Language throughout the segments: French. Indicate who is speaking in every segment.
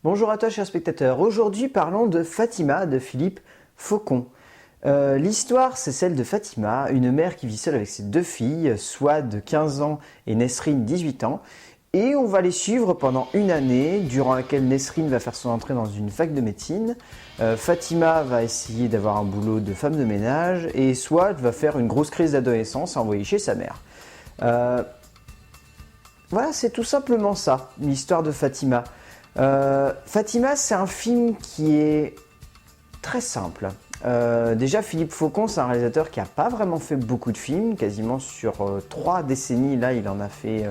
Speaker 1: Bonjour à toi chers spectateurs, aujourd'hui parlons de Fatima de Philippe Faucon. L'histoire c'est celle de Fatima, une mère qui vit seule avec ses deux filles, Souad 15 ans et Nesrine 18 ans. Et on va les suivre pendant une année, durant laquelle Nesrine va faire son entrée dans une fac de médecine. Fatima va essayer d'avoir un boulot de femme de ménage et Souad va faire une grosse crise d'adolescence et envoyer chez sa mère. Voilà, c'est tout simplement ça, l'histoire de Fatima. Fatima, c'est un film qui est très simple. Déjà, Philippe Faucon, c'est un réalisateur qui n'a pas vraiment fait beaucoup de films, quasiment sur 3 décennies. Là, il en a fait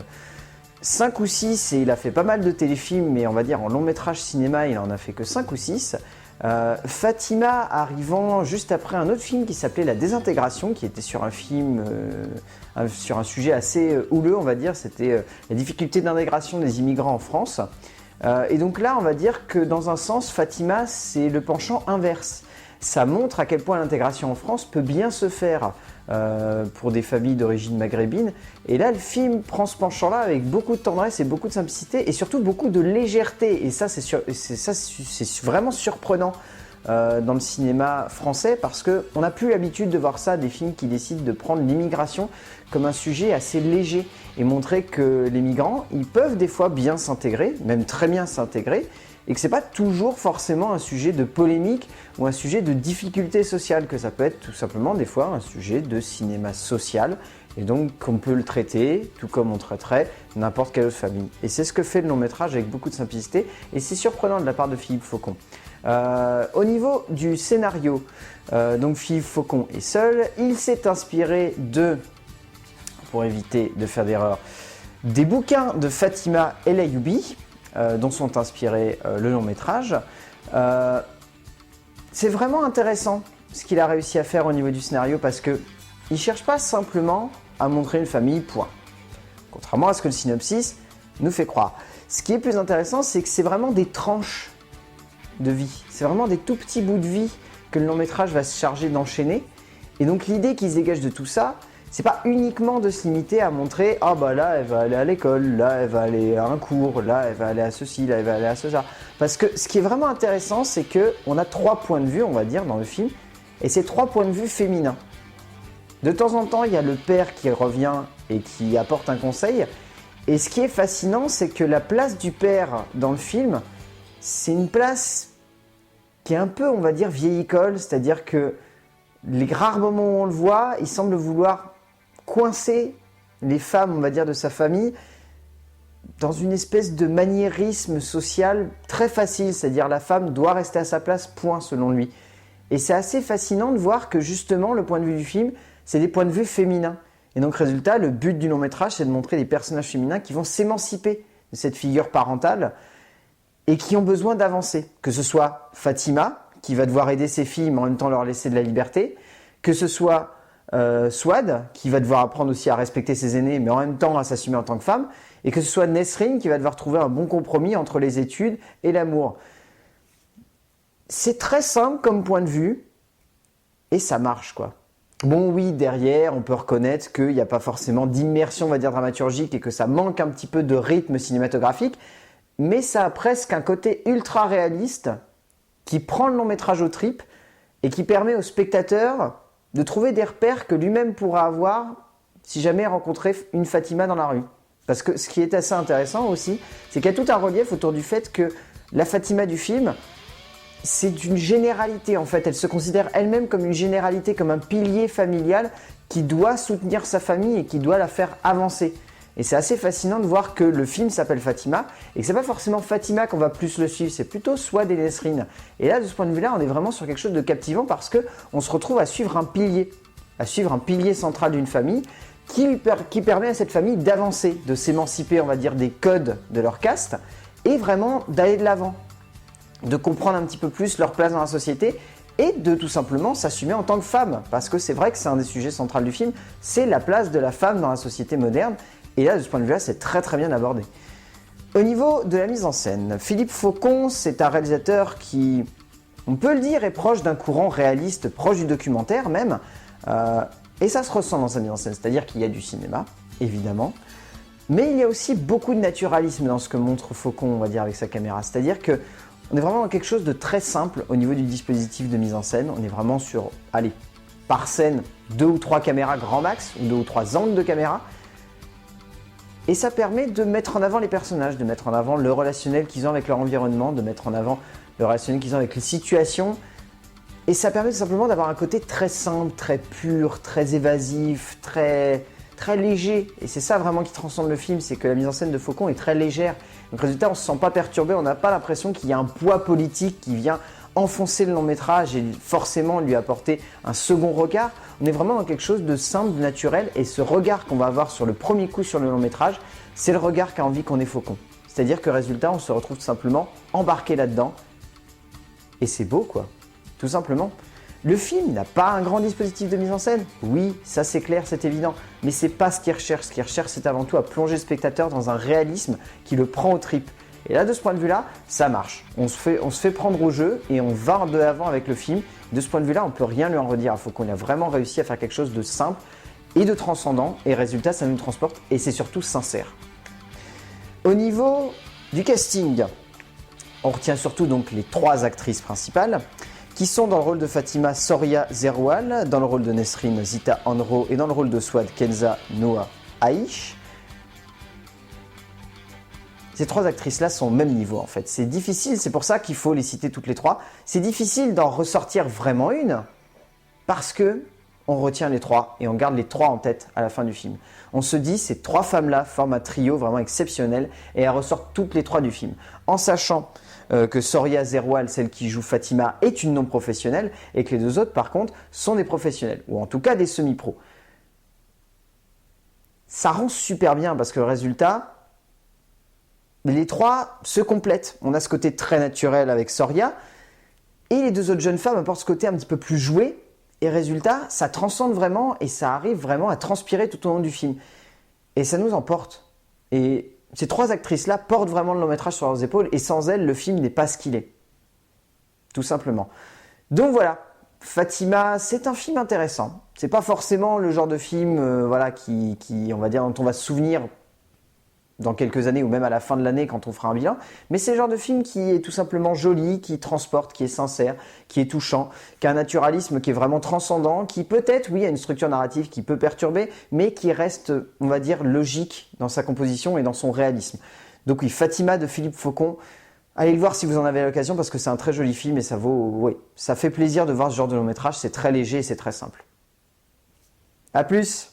Speaker 1: 5 ou 6 et il a fait pas mal de téléfilms, mais on va dire en long métrage cinéma, il en a fait que 5 ou 6. Fatima arrivant juste après un autre film qui s'appelait La Désintégration, qui était sur un film, sur un sujet assez houleux, on va dire, c'était la difficulté d'intégration des immigrants en France. Et donc là, on va dire que dans un sens, Fatima, c'est le penchant inverse. Ça montre à quel point l'intégration en France peut bien se faire pour des familles d'origine maghrébine. Et là, le film prend ce penchant-là avec beaucoup de tendresse et beaucoup de simplicité et surtout beaucoup de légèreté. Et ça, c'est vraiment surprenant dans le cinéma français parce qu'on n'a plus l'habitude de voir ça, des films qui décident de prendre l'immigration comme un sujet assez léger et montrer que les migrants, ils peuvent des fois bien s'intégrer, même très bien s'intégrer, et que c'est pas toujours forcément un sujet de polémique ou un sujet de difficulté sociale, que ça peut être tout simplement des fois un sujet de cinéma social, et donc qu'on peut le traiter tout comme on traiterait n'importe quelle autre famille. Et c'est ce que fait le long métrage avec beaucoup de simplicité, et c'est surprenant de la part de Philippe Faucon. Au niveau du scénario, donc Philippe Faucon est seul, il s'est inspiré pour éviter de faire d'erreur, des bouquins de Fatima El Ayyoubi, dont sont inspirés le long métrage. C'est vraiment intéressant ce qu'il a réussi à faire au niveau du scénario parce qu'il ne cherche pas simplement à montrer une famille, point. Contrairement à ce que le synopsis nous fait croire. Ce qui est plus intéressant, c'est que c'est vraiment des tranches de vie. C'est vraiment des tout petits bouts de vie que le long métrage va se charger d'enchaîner. Et donc l'idée qui se dégage de tout ça, c'est pas uniquement de se limiter à montrer « Ah bah là, elle va aller à l'école, là, elle va aller à un cours, là, elle va aller à ceci, là, elle va aller à cela. » Parce que ce qui est vraiment intéressant, c'est qu'on a 3 points de vue, on va dire, dans le film, et c'est 3 points de vue féminins. De temps en temps, il y a le père qui revient et qui apporte un conseil. Et ce qui est fascinant, c'est que la place du père dans le film, c'est une place qui est un peu, on va dire, vieille école, c'est-à-dire que les rares moments où on le voit, il semble vouloir coincer les femmes, on va dire, de sa famille dans une espèce de maniérisme social très facile, c'est-à-dire la femme doit rester à sa place, point, selon lui. Et c'est assez fascinant de voir que justement, le point de vue du film, c'est des points de vue féminins. Et donc, résultat, le but du long métrage, c'est de montrer des personnages féminins qui vont s'émanciper de cette figure parentale et qui ont besoin d'avancer. Que ce soit Fatima, qui va devoir aider ses filles, mais en même temps leur laisser de la liberté, que ce soit Souad, qui va devoir apprendre aussi à respecter ses aînés, mais en même temps à s'assumer en tant que femme, et que ce soit Nesrine, qui va devoir trouver un bon compromis entre les études et l'amour. C'est très simple comme point de vue, et ça marche, quoi. Bon, oui, derrière, on peut reconnaître qu'il n'y a pas forcément d'immersion, on va dire, dramaturgique, et que ça manque un petit peu de rythme cinématographique, mais ça a presque un côté ultra réaliste, qui prend le long métrage aux tripes, et qui permet au spectateur de trouver des repères que lui-même pourra avoir si jamais il rencontrait une Fatima dans la rue. Parce que ce qui est assez intéressant aussi, c'est qu'il y a tout un relief autour du fait que la Fatima du film, c'est une généralité en fait. Elle se considère elle-même comme une généralité, comme un pilier familial qui doit soutenir sa famille et qui doit la faire avancer. Et c'est assez fascinant de voir que le film s'appelle Fatima et que c'est pas forcément Fatima qu'on va plus le suivre, c'est plutôt Souad et Nesrine. Et là, de ce point de vue-là, on est vraiment sur quelque chose de captivant parce qu'on se retrouve à suivre un pilier central d'une famille qui permet à cette famille d'avancer, de s'émanciper, on va dire, des codes de leur caste et vraiment d'aller de l'avant, de comprendre un petit peu plus leur place dans la société et de tout simplement s'assumer en tant que femme. Parce que c'est vrai que c'est un des sujets centraux du film, c'est la place de la femme dans la société moderne. Et là, de ce point de vue-là, c'est très très bien abordé. Au niveau de la mise en scène, Philippe Faucon, c'est un réalisateur qui, on peut le dire, est proche d'un courant réaliste, proche du documentaire même. Et ça se ressent dans sa mise en scène, c'est-à-dire qu'il y a du cinéma, évidemment. Mais il y a aussi beaucoup de naturalisme dans ce que montre Faucon, on va dire, avec sa caméra. C'est-à-dire que on est vraiment dans quelque chose de très simple au niveau du dispositif de mise en scène. On est vraiment sur, allez, par scène, 2 ou 3 caméras grand max, ou 2 ou 3 angles de caméra. Et ça permet de mettre en avant les personnages, de mettre en avant le relationnel qu'ils ont avec leur environnement, de mettre en avant le relationnel qu'ils ont avec les situations. Et ça permet tout simplement d'avoir un côté très simple, très pur, très évasif, très léger. Et c'est ça vraiment qui transcende le film, c'est que la mise en scène de Faucon est très légère. Donc résultat, on ne se sent pas perturbé, on n'a pas l'impression qu'il y a un poids politique qui vient enfoncer le long métrage et forcément lui apporter un second regard. On est vraiment dans quelque chose de simple, de naturel, et ce regard qu'on va avoir sur le premier coup sur le long métrage, c'est le regard qu'a envie qu'on ait Faucon. C'est-à-dire que résultat, on se retrouve tout simplement embarqué là-dedans, et c'est beau quoi, tout simplement. Le film n'a pas un grand dispositif de mise en scène, oui, ça c'est clair, c'est évident, mais c'est pas ce qu'il recherche. Ce qu'il recherche, c'est avant tout à plonger le spectateur dans un réalisme qui le prend aux tripes. Et là, de ce point de vue-là, ça marche. On se fait prendre au jeu et on va de l'avant avec le film. De ce point de vue-là, on ne peut rien lui en redire. Il faut qu'on ait vraiment réussi à faire quelque chose de simple et de transcendant. Et résultat, ça nous transporte et c'est surtout sincère. Au niveau du casting, on retient surtout donc les 3 actrices principales qui sont dans le rôle de Fatima Soria Zeroual, dans le rôle de Nesrine Zita Anro et dans le rôle de Swad Kenza Noah Aïch. Ces 3 actrices-là sont au même niveau en fait. C'est difficile, c'est pour ça qu'il faut les citer toutes les 3. C'est difficile d'en ressortir vraiment une parce que on retient les 3 et on garde les 3 en tête à la fin du film. On se dit ces 3 femmes-là forment un trio vraiment exceptionnel et elles ressortent toutes les 3 du film. En sachant que Soria Zeroual, celle qui joue Fatima, est une non-professionnelle et que les 2 autres par contre sont des professionnels ou en tout cas des semi-pros. Ça rend super bien parce que le résultat, les 3 se complètent. On a ce côté très naturel avec Soria et les 2 autres jeunes femmes apportent ce côté un petit peu plus joué et résultat, ça transcende vraiment et ça arrive vraiment à transpirer tout au long du film. Et ça nous emporte. Et ces 3 actrices-là portent vraiment le long métrage sur leurs épaules et sans elles, le film n'est pas ce qu'il est. Tout simplement. Donc voilà, Fatima, c'est un film intéressant. C'est pas forcément le genre de film voilà, qui, on va dire, dont on va se souvenir dans quelques années ou même à la fin de l'année quand on fera un bilan, mais c'est le genre de film qui est tout simplement joli, qui transporte, qui est sincère, qui est touchant, qui a un naturalisme qui est vraiment transcendant, qui peut-être, oui, a une structure narrative qui peut perturber, mais qui reste, on va dire, logique dans sa composition et dans son réalisme. Donc oui, Fatima de Philippe Faucon, allez le voir si vous en avez l'occasion parce que c'est un très joli film et ça vaut, oui, ça fait plaisir de voir ce genre de long métrage, c'est très léger et c'est très simple. A plus!